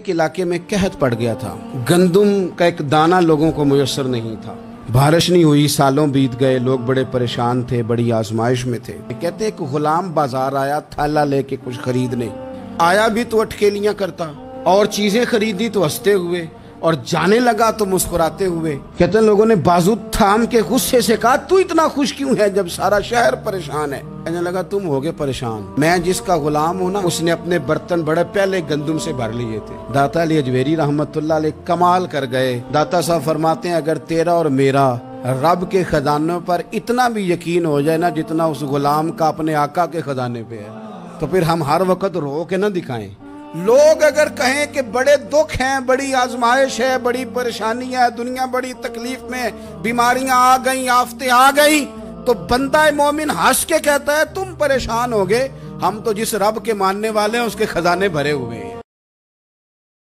ایک علاقے میں قحط پڑ گیا تھا، گندم کا ایک دانہ لوگوں کو میسر نہیں تھا، بارش نہیں ہوئی، سالوں بیت گئے، لوگ بڑے پریشان تھے، بڑی آزمائش میں تھے۔ کہتے ایک غلام بازار آیا تھیلا لے کے کچھ خریدنے، آیا بھی تو اٹکیلیاں کرتا اور چیزیں خریدی تو ہنستے ہوئے اور جانے لگا تو مسکراتے ہوئے۔ کہتے ہیں لوگوں نے بازو تھام کے غصے سے کہا تو اتنا خوش کیوں ہے جب سارا شہر پریشان ہے؟ کہنے لگا تم ہوگے پریشان، میں جس کا غلام ہوں نا اس نے اپنے برتن بڑے پہلے گندم سے بھر لیے تھے۔ داتا علی اجویری رحمت اللہ علیہ کمال کر گئے۔ داتا صاحب فرماتے ہیں اگر تیرا اور میرا رب کے خزانوں پر اتنا بھی یقین ہو جائے نا جتنا اس غلام کا اپنے آقا کے خزانے پہ ہے، تو پھر ہم ہر وقت رو کے نہ دکھائیں۔ لوگ اگر کہیں کہ بڑے دکھ ہیں، بڑی آزمائش ہے، بڑی پریشانی ہے، دنیا بڑی تکلیف میں، بیماریاں آ گئیں، آفتیں آ گئیں، تو بندہ مومن ہنس کے کہتا ہے تم پریشان ہوگے، ہم تو جس رب کے ماننے والے ہیں اس کے خزانے بھرے ہوئے ہیں۔